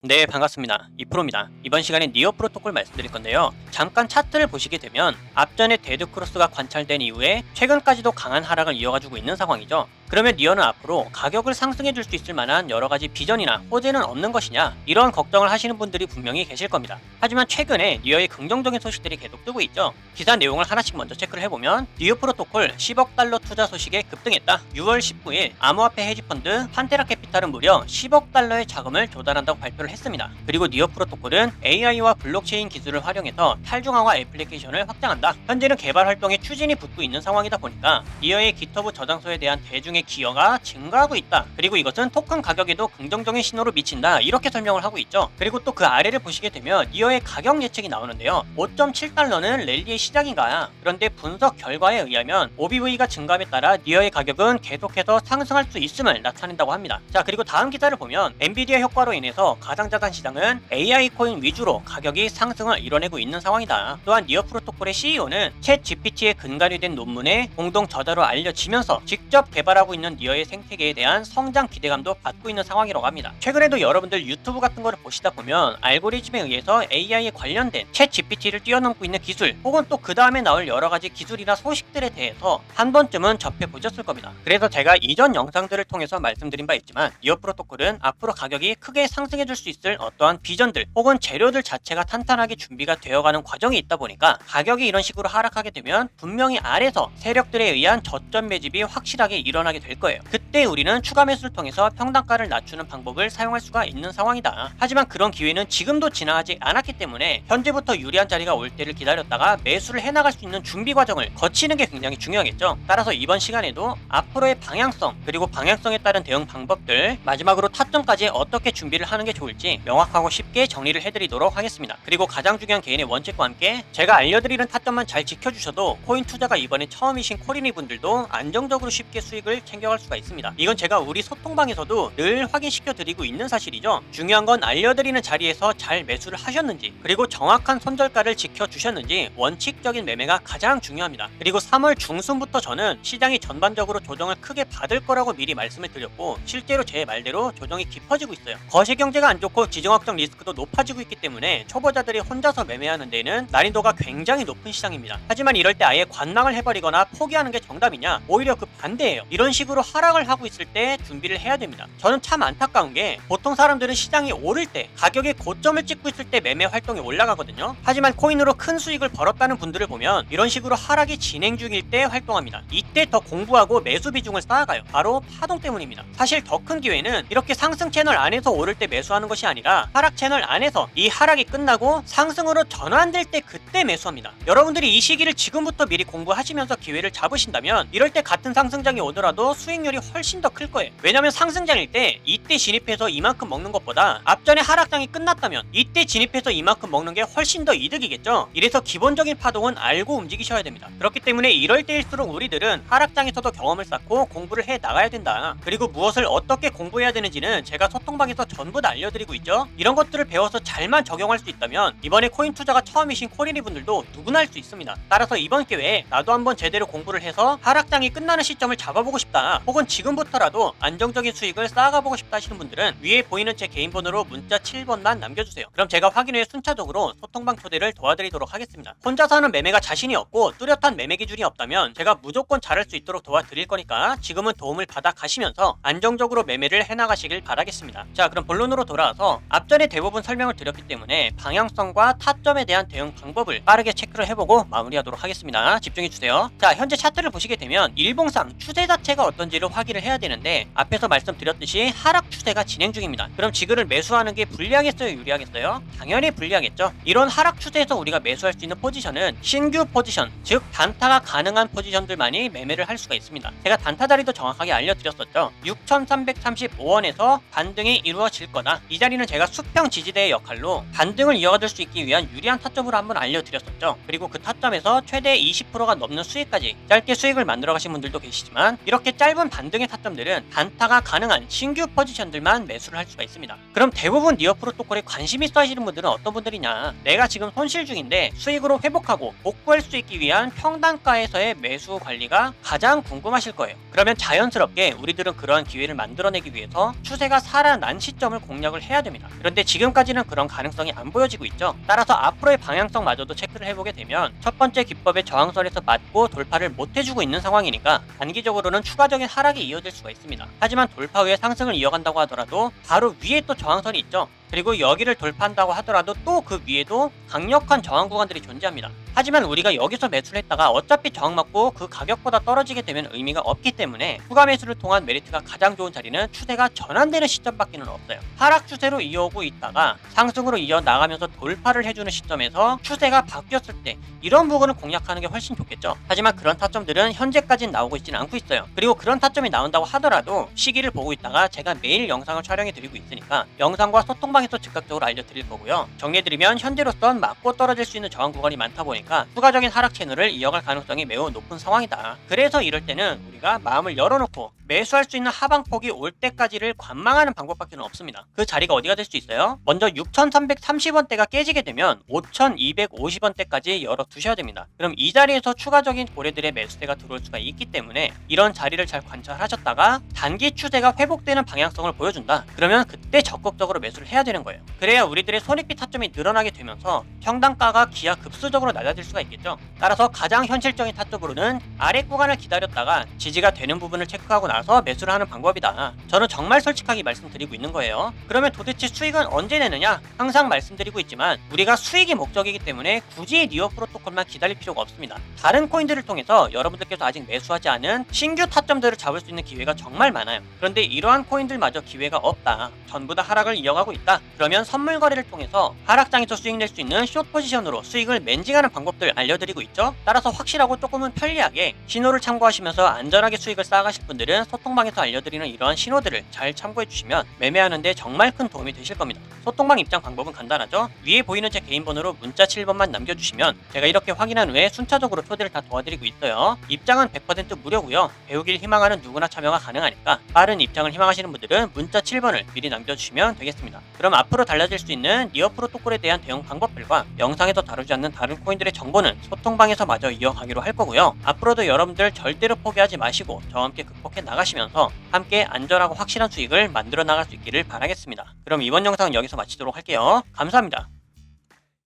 네, 반갑습니다. 이프로입니다. 이번 시간에 니어 프로토콜 말씀드릴 건데요. 잠깐 차트를 보시게 되면 앞전에 데드크로스가 관찰된 이후에 최근까지도 강한 하락을 이어가지고 있는 상황이죠. 그러면 니어는 앞으로 가격을 상승해 줄 수 있을 만한 여러 가지 비전이나 호재는 없는 것이냐, 이런 걱정을 하시는 분들이 분명히 계실 겁니다. 하지만 최근에 니어의 긍정적인 소식들이 계속 뜨고 있죠. 기사 내용을 하나씩 먼저 체크를 해보면 니어 프로토콜 10억 달러 투자 소식에 급등했다. 6월 19일 암호화폐 헤지펀드 판테라 캐피탈은 무려 10억 달러의 자금을 조달한다고 발표를 했습니다. 그리고 니어 프로토콜은 AI와 블록체인 기술을 활용해서 탈중앙화 애플리케이션을 확장한다. 현재는 개발 활동에 추진이 붙고 있는 상황이다 보니까 니어의 기터브 저장소에 대한 대중의 기여가 증가하고 있다. 그리고 이것은 토큰 가격에도 긍정적인 신호를 미친다. 이렇게 설명을 하고 있죠. 그리고 또 그 아래를 보시게 되면 니어의 가격 예측이 나오는데요. 5.7달러는 랠리의 시작인가? 그런데 분석 결과에 의하면 OBV가 증감에 따라 니어의 가격은 계속해서 상승할 수 있음을 나타낸다고 합니다. 자, 그리고 다음 기사를 보면 엔비디아 효과로 인해서 가상자산 시장은 AI 코인 위주로 가격이 상승을 이뤄내고 있는 상황이다. 또한 니어 프로토콜의 CEO는 챗 GPT에 근간이 된 논문에 공동 저자로 알려지면서 직접 개발하고 있는 니어의 생태계에 대한 성장 기대감도 받고 있는 상황이라고 합니다. 최근에도 여러분들 유튜브 같은 거를 보시다 보면 알고리즘에 의해서 AI에 관련된 챗 GPT를 뛰어넘고 있는 기술, 혹은 또 그 다음에 나올 여러 가지 기술이나 소식들에 대해서 한 번쯤은 접해보셨을 겁니다. 그래서 제가 이전 영상들을 통해서 말씀드린 바 있지만 니어 프로토콜은 앞으로 가격이 크게 상승해 줄 수 있을 어떠한 비전들 혹은 재료들 자체가 탄탄하게 준비가 되어가는 과정이 있다 보니까 가격이 이런 식으로 하락하게 되면 분명히 아래서 세력들에 의한 저점 매집이 확실하게 일어나게 될 거예요. 그때 우리는 추가 매수를 통해서 평단가를 낮추는 방법을 사용할 수가 있는 상황이다. 하지만 그런 기회는 지금도 지나가지 않았기 때문에 현재부터 유리한 자리가 올 때를 기다렸다가 매수를 해나갈 수 있는 준비 과정을 거치는 게 굉장히 중요하겠죠. 따라서 이번 시간에도 앞으로의 방향성, 그리고 방향성에 따른 대응 방법들, 마지막으로 타점까지 어떻게 준비를 하는 게 좋을지 명확하고 쉽게 정리를 해드리도록 하겠습니다. 그리고 가장 중요한 개인의 원칙과 함께 제가 알려드리는 타점만 잘 지켜주셔도 코인 투자가 이번에 처음이신 코리니 분들도 안정적으로 쉽게 수익을 챙겨갈 수가 있습니다. 이건 제가 우리 소통방에서도 늘 확인시켜 드리고 있는 사실이죠. 중요한 건 알려드리는 자리에서 잘 매수를 하셨는지, 그리고 정확한 손절가를 지켜주셨는지, 원칙적인 매매가 가장 중요합니다. 그리고 3월 중순부터 저는 시장이 전반적으로 조정을 크게 받을 거라고 미리 말씀을 드렸고, 실제로 제 말대로 조정이 깊어지고 있어요. 거시 경제가 안 좋고 지정학적 리스크도 높아지고 있기 때문에 초보자들이 혼자서 매매하는 데는 난이도가 굉장히 높은 시장입니다. 하지만 이럴 때 아예 관망을 해버리거나 포기하는 게 정답이냐? 오히려 그 반대예요. 이런 식으로 하락을 하고 있을 때 준비를 해야 됩니다. 저는 참 안타까운 게, 보통 사람들은 시장이 오를 때, 가격의 고점을 찍고 있을 때 매매 활동이 올라가거든요. 하지만 코인으로 큰 수익을 벌었다는 분들을 보면 이런 식으로 하락이 진행 중일 때 활동합니다. 이때 더 공부하고 매수 비중을 쌓아가요. 바로 파동 때문입니다. 사실 더 큰 기회는 이렇게 상승 채널 안에서 오를 때 매수하는 것이 아니라 하락 채널 안에서 이 하락이 끝나고 상승으로 전환될 때 그때 매수합니다. 여러분들이 이 시기를 지금부터 미리 공부하시면서 기회를 잡으신다면 이럴 때 같은 상승장이 오더라도 수익률이 훨씬 더 클 거예요. 왜냐면 상승장일 때 이때 진입해서 이만큼 먹는 것보다 앞전에 하락장이 끝났다면 이때 진입해서 이만큼 먹는 게 훨씬 더 이득이겠죠. 이래서 기본적인 파동은 알고 움직이셔야 됩니다. 그렇기 때문에 이럴 때일수록 우리들은 하락장에서도 경험을 쌓고 공부를 해 나가야 된다. 그리고 무엇을 어떻게 공부해야 되는지는 제가 소통방에서 전부 다 알려드리고 있죠. 이런 것들을 배워서 잘만 적용할 수 있다면 이번에 코인 투자가 처음이신 코리니 분들도 누구나 할 수 있습니다. 따라서 이번 기회에 나도 한번 제대로 공부를 해서 하락장이 끝나는 시점을 잡아보고 싶다, 혹은 지금부터라도 안정적인 수익을 쌓아가보고 싶다 하시는 분들은 위에 보이는 제 개인 번호로 문자 7번만 남겨주세요. 그럼 제가 확인 후에 순차적으로 소통방 초대를 도와드리도록 하겠습니다. 혼자서 하는 매매가 자신이 없고 뚜렷한 매매 기준이 없다면 제가 무조건 잘할 수 있도록 도와드릴 거니까 지금은 도움을 받아 가시면서 안정적으로 매매를 해나가시길 바라겠습니다. 자, 그럼 본론으로 돌아와서 앞전에 대부분 설명을 드렸기 때문에 방향성과 타점에 대한 대응 방법을 빠르게 체크를 해보고 마무리하도록 하겠습니다. 집중해주세요. 자, 현재 차트를 보시게 되면 일봉상 추세 자체가 어떤지를 확인을 해야 되는데, 앞에서 말씀드렸듯이 하락 추세가 진행 중입니다. 그럼 지금을 매수하는 게 불리하겠어요, 유리하겠어요? 당연히 불리하겠죠. 이런 하락 추세에서 우리가 매수할 수 있는 포지션은 신규 포지션, 즉 단타가 가능한 포지션들만이 매매를 할 수가 있습니다. 제가 단타 자리도 정확하게 알려드렸었죠. 6,335원에서 반등이 이루어질 거다. 이 자리는 제가 수평 지지대의 역할로 반등을 이어갈 수 있기 위한 유리한 타점으로 한번 알려드렸었죠. 그리고 그 타점에서 최대 20%가 넘는 수익까지 짧게 수익을 만들어 가신 분들도 계시지만, 이렇게 이렇게 짧은 반등의 타점들은 단타가 가능한 신규 포지션들만 매수를 할 수가 있습니다. 그럼 대부분 니어 프로토콜에 관심 있어 하시는 분들은 어떤 분들이냐? 내가 지금 손실 중인데 수익으로 회복하고 복구할 수 있기 위한 평단가에서의 매수 관리가 가장 궁금하실 거예요. 그러면 자연스럽게 우리들은 그러한 기회를 만들어내기 위해서 추세가 살아난 시점을 공략을 해야 됩니다. 그런데 지금까지는 그런 가능성이 안 보여지고 있죠. 따라서 앞으로의 방향성마저도 체크를 해보게 되면 첫 번째 기법의 저항선에서 맞고 돌파를 못 해주고 있는 상황이니까 단기적으로는 추가적인 하락이 이어질 수가 있습니다. 하지만 돌파 후에 상승을 이어간다고 하더라도 바로 위에 또 저항선이 있죠. 그리고 여기를 돌파한다고 하더라도 또 그 위에도 강력한 저항 구간들이 존재합니다. 하지만 우리가 여기서 매수를 했다가 어차피 저항 맞고 그 가격보다 떨어지게 되면 의미가 없기 때문에 추가 매수를 통한 메리트가 가장 좋은 자리는 추세가 전환되는 시점밖에는 없어요. 하락 추세로 이어오고 있다가 상승으로 이어나가면서 돌파를 해주는 시점에서 추세가 바뀌었을 때 이런 부분을 공략하는 게 훨씬 좋겠죠. 하지만 그런 타점들은 현재까지는 나오고 있지는 않고 있어요. 그리고 그런 타점이 나온다고 하더라도 시기를 보고 있다가 제가 매일 영상을 촬영해 드리고 있으니까 영상과 소통방에서 즉각적으로 알려드릴 거고요. 정리해드리면 현재로선 맞고 떨어질 수 있는 저항 구간이 많다 보니까 추가적인 하락 채널을 이어갈 가능성이 매우 높은 상황이다. 그래서 이럴 때는 우리가 마음을 열어놓고 매수할 수 있는 하방폭이 올 때까지를 관망하는 방법밖에 없습니다. 그 자리가 어디가 될 수 있어요? 먼저 6,330원대가 깨지게 되면 5,250원대까지 열어두셔야 됩니다. 그럼 이 자리에서 추가적인 고래들의 매수세가 들어올 수가 있기 때문에 이런 자리를 잘 관찰하셨다가 단기 추세가 회복되는 방향성을 보여준다. 그러면 그때 적극적으로 매수를 해야 되는 거예요. 그래야 우리들의 손익비 타점이 늘어나게 되면서 평단가가 기하급수적으로 낮아질 수가 있겠죠. 따라서 가장 현실적인 타점으로는 아래 구간을 기다렸다가 지지가 되는 부분을 체크하고 나서 매수를 하는 방법이다. 저는 정말 솔직하게 말씀드리고 있는 거예요. 그러면 도대체 수익은 언제 내느냐? 항상 말씀드리고 있지만 우리가 수익이 목적이기 때문에 굳이 니어 프로토콜만 기다릴 필요가 없습니다. 다른 코인들을 통해서 여러분들께서 아직 매수하지 않은 신규 타점들을 잡을 수 있는 기회가 정말 많아요. 그런데 이러한 코인들마저 기회가 없다. 전부 다 하락을 이어가고 있다. 그러면 선물 거래를 통해서 하락장에서 수익 낼 수 있는 숏 포지션으로 수익을 맨징하는 방법들 알려드리고 있죠. 따라서 확실하고 조금은 편리하게 신호를 참고하시면서 안전하게 수익을 쌓아가실 분들은 소통방에서 알려드리는 이러한 신호들을 잘 참고해 주시면 매매하는데 정말 큰 도움이 되실 겁니다. 소통방 입장 방법은 간단하죠. 위에 보이는 제 개인 번호로 문자 7번만 남겨주시면 제가 이렇게 확인한 후에 순차적으로 초대를 다 도와드리고 있어요. 입장은 100% 무료고요. 배우길 희망하는 누구나 참여가 가능하니까 빠른 입장을 희망하시는 분들은 문자 7번을 미리 남겨주시면 되겠습니다. 그럼 앞으로 달라질 수 있는 니어 프로토콜에 대한 대응 방법들과 영상에서 다루지 않는 다른 코인들의 정보는 소통방에서 마저 이어가기로 할 거고요. 앞으로도 여러분들 절대로 포기하지 마시고 저와 함께 극복해 나가시면서 함께 안전하고 확실한 수익을 만들어 나갈 수 있기를 바라겠습니다. 그럼 이번 영상은 여기서 마치도록 할게요. 감사합니다.